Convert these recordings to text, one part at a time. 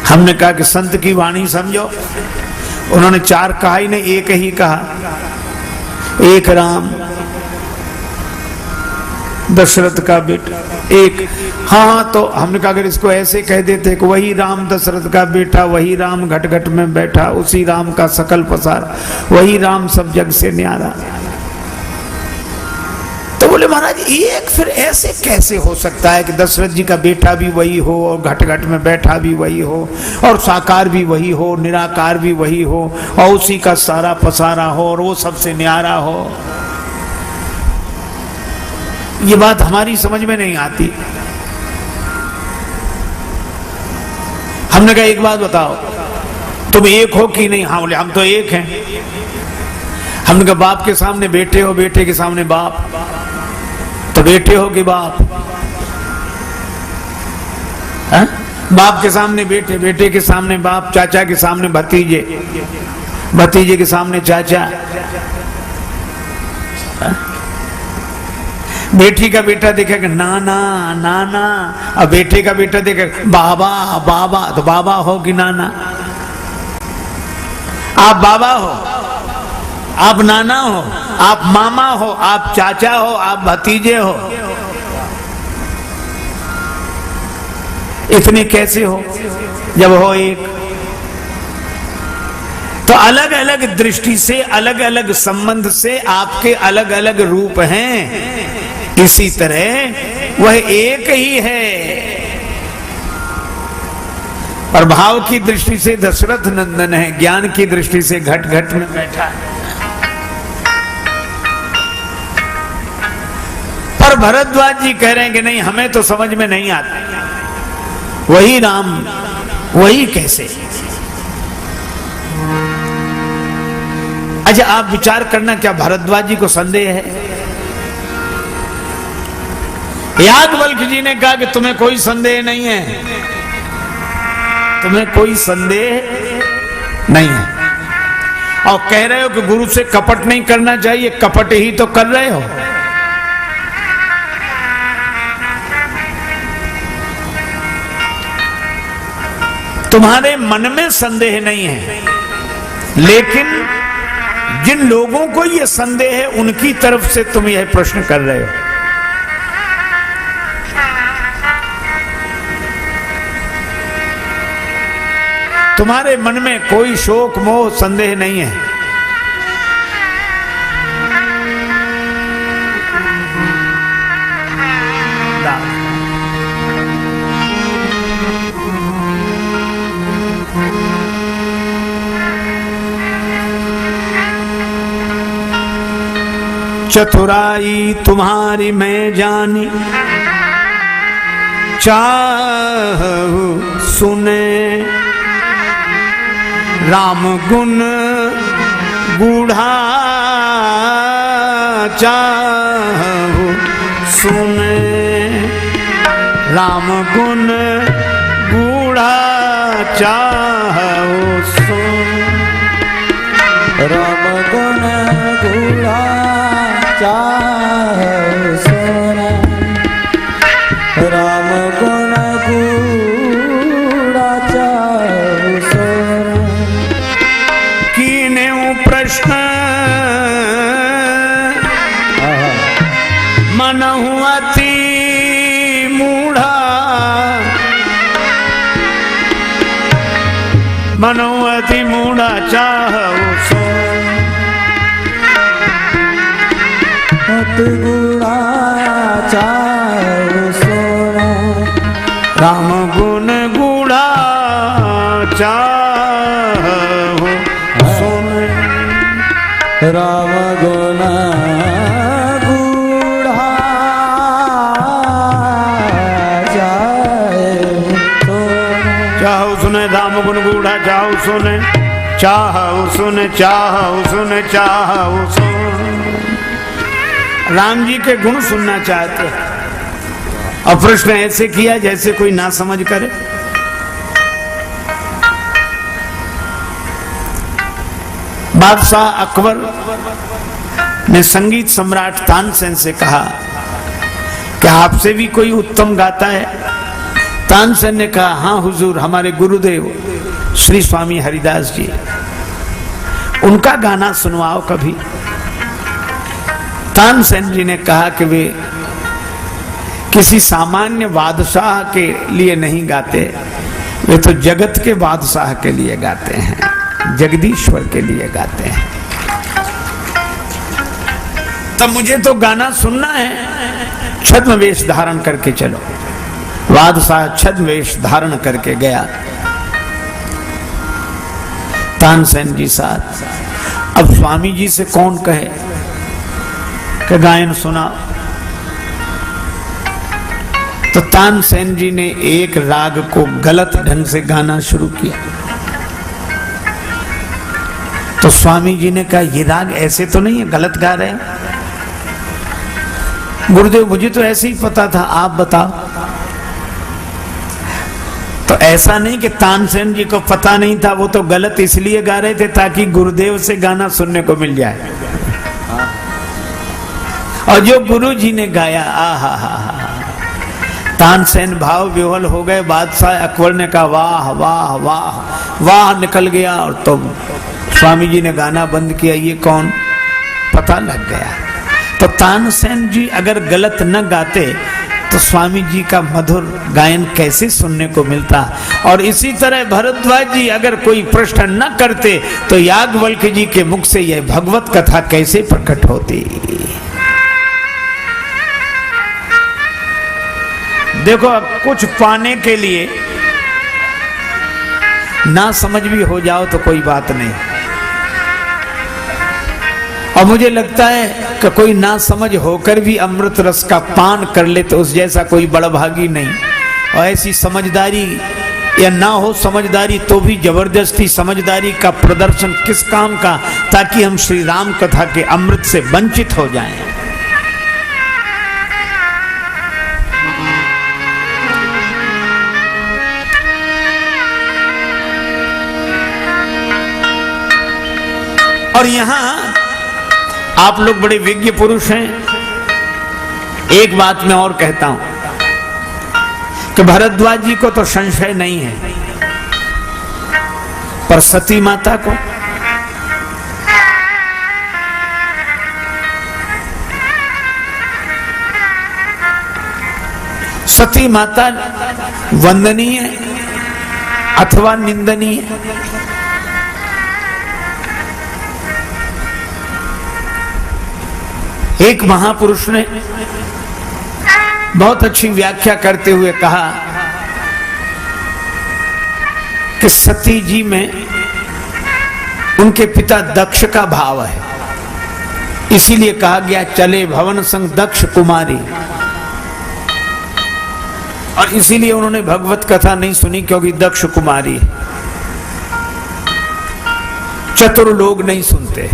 हमने कहा कि संत की वाणी समझो। उन्होंने चार कहा ही नहीं, एक ही कहा, एक राम दशरथ का बेटा एक। हाँ, तो हमने कहा अगर इसको ऐसे कह देते कि वही राम दशरथ का बेटा, वही राम घट घट में बैठा, उसी राम का सकल पसार, वही राम सब जग से न्यारा। तो बोले महाराज एक फिर ऐसे कैसे हो सकता है कि दशरथ जी का बेटा भी वही हो और घट घट में बैठा भी वही हो और साकार भी वही हो, निराकार भी वही हो और उसी का सारा पसारा हो और वो सबसे न्यारा हो। ये बात हमारी समझ में नहीं आती। हमने कहा एक बात बताओ, तुम एक हो कि नहीं? हाँ बोले हम तो एक हैं। हमने कहा बाप के सामने बेटे हो, बेटे के सामने बाप, तो बेटे हो कि बाप? है? बाप के सामने बेटे, बेटे के सामने बाप, चाचा के सामने भतीजे, भतीजे के सामने चाचा। है? बेटी का बेटा देखेगा नाना नाना, अब बेटे का बेटा देखेगा बाबा बाबा, तो बाबा हो कि नाना? आप बाबा हो, आप नाना हो, आप मामा हो, आप चाचा हो, आप भतीजे हो। इतने कैसे हो जब हो एक? तो अलग अलग दृष्टि से, अलग अलग संबंध से आपके अलग अलग रूप हैं। इसी तरह वह एक ही है। और भाव की दृष्टि से दशरथ नंदन है, ज्ञान की दृष्टि से घट घट में बैठा है। पर भरद्वाज जी कह रहे हैं कि नहीं, हमें तो समझ में नहीं आता, वही राम वही कैसे? अच्छा आप विचार करना, क्या भरद्वाज जी को संदेह है? याज्ञवल्क्य जी ने कहा कि तुम्हें कोई संदेह नहीं है, तुम्हें कोई संदेह नहीं है, और कह रहे हो कि गुरु से कपट नहीं करना चाहिए, कपट ही तो कर रहे हो। तुम्हारे मन में संदेह नहीं है, लेकिन जिन लोगों को यह संदेह है उनकी तरफ से तुम यह प्रश्न कर रहे हो। तुम्हारे मन में कोई शोक मोह संदेह नहीं है। चतुराई तुम्हारी मैं जानी, चाहू सुने राम गुण बूढ़ा, चाहू सुने राम गुण बूढ़ा, चाहू सुन राम गुण बूढ़ा, चाहू सुन राम गुण बूढ़ा, चाहू सुन। कीने प्रश्न मनहु अति मूढ़ा, मनहु अति मूढ़ा, चाहू सुन अति बूढ़ा, चाहू सुन राम गुण बूढ़ा, चाहू सुन राम गुण बूढ़ा, चाहू सुने राम गुण बूढ़ा, चाहू सुने, चाहू सुने, चाहू सुने, चाहू सुन। राम जी के गुण सुनना चाहते हैं और प्रश्न ऐसे किया जैसे कोई ना समझ करे। बादशाह अकबर ने संगीत सम्राट तानसेन से कहा कि आपसे भी कोई उत्तम गाता है? तानसेन ने कहा, हाँ हुजूर, हमारे गुरुदेव श्री स्वामी हरिदास जी, उनका गाना सुनवाओ कभी। तानसेन जी ने कहा कि वे किसी सामान्य बादशाह के लिए नहीं गाते, वे तो जगत के बादशाह के लिए गाते हैं, जगदीश्वर के लिए गाते हैं। तब मुझे तो गाना सुनना है, छद्म वेश धारण करके चलो। बादशाह छद्म वेश धारण करके गया तानसेन जी साथ। अब स्वामी जी से कौन कहे कि गायन सुना, तो तानसेन जी ने एक राग को गलत ढंग से गाना शुरू किया। तो स्वामी जी ने कहा, ये राग ऐसे तो नहीं है, गलत गा रहे हैं। गुरुदेव, मुझे तो ऐसे ही पता था, आप बताओ। तो ऐसा नहीं कि तानसेन जी को पता नहीं था, वो तो गलत इसलिए गा रहे थे ताकि गुरुदेव से गाना सुनने को मिल जाए। और जो गुरु जी ने गाया, आहा हा हा, तानसेन भाव विह्वल हो गए। बादशाह अकबर ने कहा, वाह वाह वाह वाह निकल गया। और तो स्वामी जी ने गाना बंद किया, ये कौन, पता लग गया। तो तानसेन जी अगर गलत न गाते तो स्वामी जी का मधुर गायन कैसे सुनने को मिलता। और इसी तरह भरद्वाज जी अगर कोई प्रश्न न करते तो याज्ञवल्क्य जी के मुख से यह भगवत कथा कैसे प्रकट होती। देखो, कुछ पाने के लिए ना समझ भी हो जाओ तो कोई बात नहीं। और मुझे लगता है कि कोई ना समझ होकर भी अमृत रस का पान कर ले तो उस जैसा कोई बड़भागी नहीं। और ऐसी समझदारी या ना हो समझदारी तो भी जबरदस्ती समझदारी का प्रदर्शन किस काम का, ताकि हम श्री राम कथा के अमृत से वंचित हो जाएं। और यहां आप लोग बड़े विज्ञ पुरुष हैं। एक बात मैं और कहता हूं कि भरद्वाज जी को तो संशय नहीं है, पर सती माता को, सती माता वंदनीय अथवा निंदनीय? एक महापुरुष ने बहुत अच्छी व्याख्या करते हुए कहा कि सती जी में उनके पिता दक्ष का भाव है, इसीलिए कहा गया चले भवन संग दक्ष कुमारी। और इसीलिए उन्होंने भगवत कथा नहीं सुनी, क्योंकि दक्ष कुमारी है। चतुर लोग नहीं सुनते।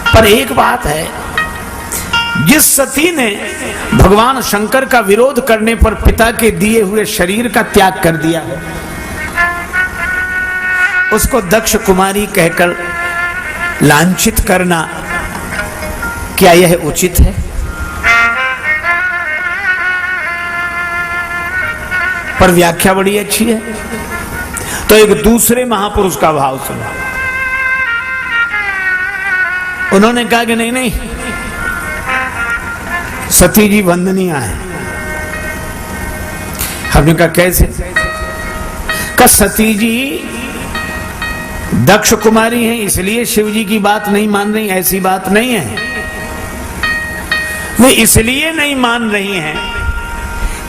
पर एक बात है, जिस सती ने भगवान शंकर का विरोध करने पर पिता के दिए हुए शरीर का त्याग कर दिया है, उसको दक्ष कुमारी कहकर लांछित करना, क्या यह उचित है? पर व्याख्या बड़ी अच्छी है। तो एक दूसरे महापुरुष का भाव सुना। उन्होंने कहा कि नहीं नहीं, सती जी वंदनीय है। हमने कहा कैसे? का सती जी दक्ष कुमारी हैं, इसलिए शिव जी की बात नहीं मान रही, ऐसी बात नहीं है। वे इसलिए नहीं मान रही हैं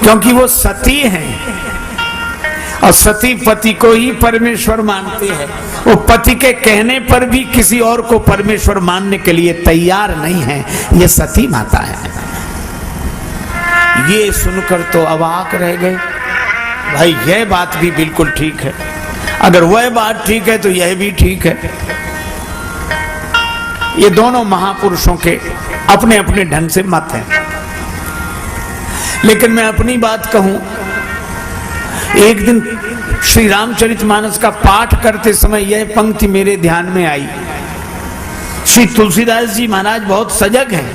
क्योंकि वो सती हैं, और सती पति को ही परमेश्वर मानती है। वो पति के कहने पर भी किसी और को परमेश्वर मानने के लिए तैयार नहीं है। ये सती माता है। ये सुनकर तो अवाक रह गए। भाई, यह बात भी बिल्कुल ठीक है। अगर वह बात ठीक है तो यह भी ठीक है। ये दोनों महापुरुषों के अपने अपने ढंग से मत हैं। लेकिन मैं अपनी बात कहूं, एक दिन श्री रामचरितमानस का पाठ करते समय यह पंक्ति मेरे ध्यान में आई। श्री तुलसीदास जी महाराज बहुत सजग हैं।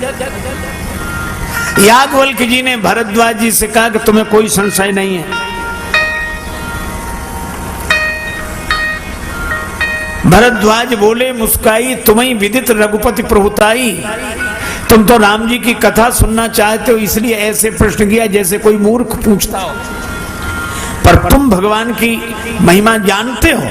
याज्ञवल्क्य जी ने भरद्वाज जी से कहा कि तुम्हें कोई संशय नहीं है। भरद्वाज बोले मुस्काई तुम्हें विदित रघुपति प्रभुताई, तुम तो राम जी की कथा सुनना चाहते हो इसलिए ऐसे प्रश्न किया जैसे कोई मूर्ख पूछता हो, पर तुम भगवान की महिमा जानते हो,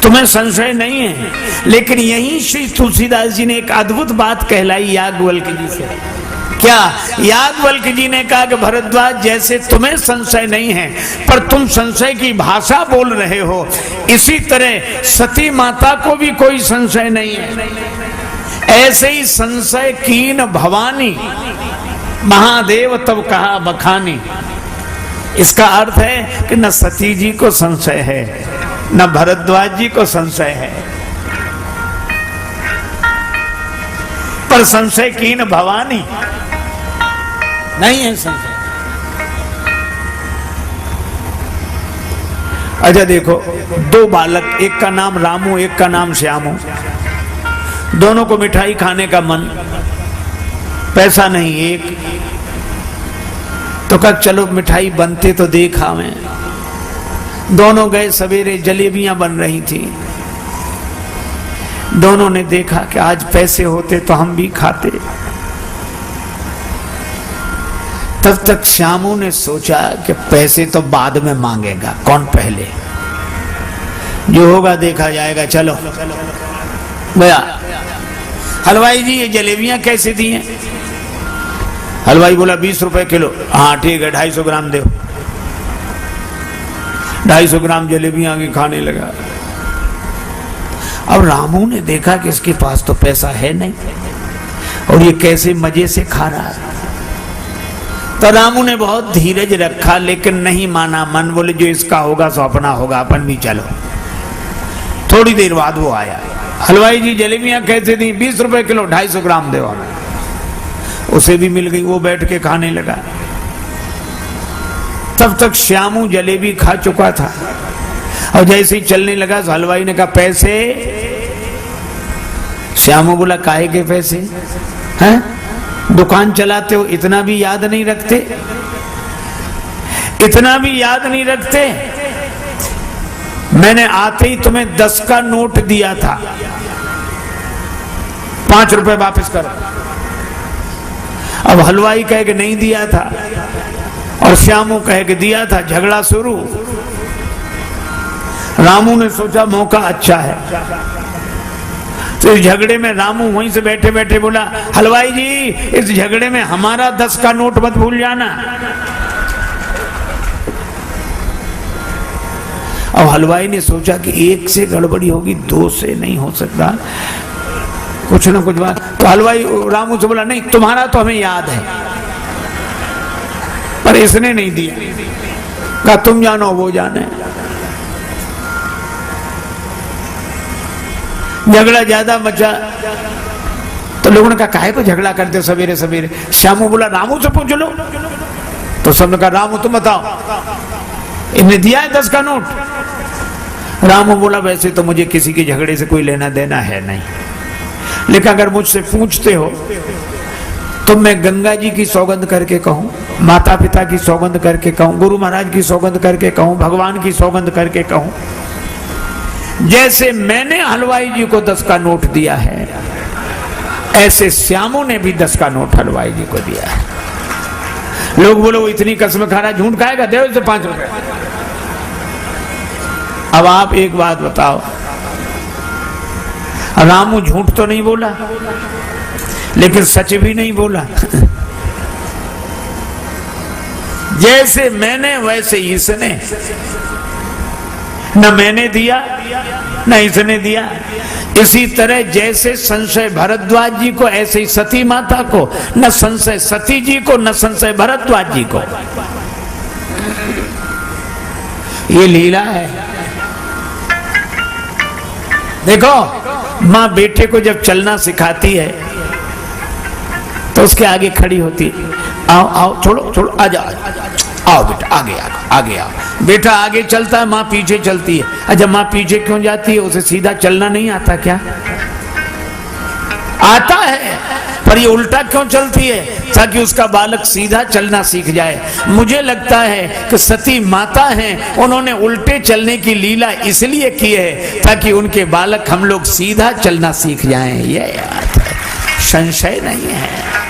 तुम्हें संशय नहीं है। लेकिन यही श्री तुलसीदास जी ने एक अद्भुत बात कहलाई याज्ञवल्क्य जी से। क्या? याज्ञवल्क्य जी ने कहा कि भरद्वाज जैसे तुम्हें संशय नहीं है पर तुम संशय की भाषा बोल रहे हो, इसी तरह सती माता को भी कोई संशय नहीं है। ऐसे ही संशय कीन भवानी, महादेव तब कहा बखानी। इसका अर्थ है कि न सती जी को संशय है न भरद्वाज जी को संशय है, पर संशय कीन भवानी नहीं है संशय। अच्छा देखो, दो बालक, एक का नाम रामू एक का नाम श्यामू, दोनों को मिठाई खाने का मन, पैसा नहीं। एक तो कहा चलो मिठाई बनते तो देखा मैं। दोनों गए, सवेरे जलेबियां बन रही थी। दोनों ने देखा कि आज पैसे होते तो हम भी खाते। तब तक श्यामू ने सोचा कि पैसे तो बाद में मांगेगा, कौन पहले, जो होगा देखा जाएगा। चलो गया। हलवाई जी ये जलेबियां कैसे दी हैं? हलवाई बोला 20 रुपए किलो। हाँ ठीक है, 250 ग्राम दो। 250 ग्राम जलेबियां आगे खाने लगा। अब रामू ने देखा कि इसके पास तो पैसा है नहीं और ये कैसे मजे से खा रहा है। तो रामू ने बहुत धीरज रखा लेकिन नहीं माना मन। बोले जो इसका होगा सो अपना होगा, अपन भी चलो। थोड़ी देर बाद वो आया। हलवाई जी जलेबियां कैसे दी? 20 रुपए किलो, 250 ग्राम दो हमें। उसे भी मिल गई, वो बैठ के खाने लगा। तब तक श्यामू जलेबी खा चुका था और जैसे ही चलने लगा तो हलवाई ने कहा पैसे। श्यामू बोला काहे के पैसे हैं? दुकान चलाते हो, इतना भी याद नहीं रखते? इतना भी याद नहीं रखते? मैंने आते ही तुम्हें 10 का नोट दिया था, 5 रुपए वापस करो। अब हलवाई कहे कि नहीं दिया था और श्यामू कहे कि दिया था। झगड़ा शुरू। रामू ने सोचा मौका अच्छा है, तो इस झगड़े में रामू वहीं से बैठे बैठे बोला हलवाई जी इस झगड़े में हमारा 10 का नोट मत भूल जाना। अब हलवाई ने सोचा कि 1 से गड़बड़ी होगी, 2 से नहीं हो सकता, कुछ ना कुछ बात। तो हलवाई रामू से बोला नहीं तुम्हारा तो हमें याद है पर इसने नहीं दिया। कहा तुम जानो वो जाने। झगड़ा ज्यादा मचा तो लोगों ने कहा काहे को झगड़ा करते सवेरे सवेरे? श्यामू बोला रामू से पूछ लो। तो सबने कहा रामू तुम बताओ, इन्हें दिया है 10 का नोट? रामू बोला वैसे तो मुझे किसी के झगड़े से कोई लेना देना है नहीं, लेकिन अगर मुझसे पूछते हो तो मैं गंगा जी की सौगंध करके कहूं, माता पिता की सौगंध करके कहूं, गुरु महाराज की सौगंध करके कहूं, भगवान की सौगंध करके कहूं, जैसे मैंने हलवाई जी को 10 का नोट दिया है ऐसे श्यामू ने भी 10 का नोट हलवाई जी को दिया है। लोग बोले वो इतनी कसम खा रहा है, झूठ खाएगा, दे उसे 5 रुपए। अब आप एक बात बताओ, रामू झूठ तो नहीं बोला लेकिन सच भी नहीं बोला। जैसे मैंने वैसे इसने, न मैंने दिया न इसने दिया। इसी तरह जैसे संशय भरद्वाज जी को ऐसे ही सती माता को, न संशय सती जी को न संशय भरद्वाज जी को। ये लीला है। देखो माँ बेटे को जब चलना सिखाती है तो उसके आगे खड़ी होती है, आओ आओ छोड़ो छोड़ो आ जाओ, आओ बेटा आगे आओ आगे आओ। बेटा आगे चलता है, माँ पीछे चलती है। अच्छा माँ पीछे क्यों जाती है? उसे सीधा चलना नहीं आता क्या? आता है, पर ये उल्टा क्यों चलती है? ताकि उसका बालक सीधा चलना सीख जाए। मुझे लगता है कि सती माता हैं, उन्होंने उल्टे चलने की लीला इसलिए की है ताकि उनके बालक हम लोग सीधा चलना सीख जाएं। ये बात है, संशय नहीं है।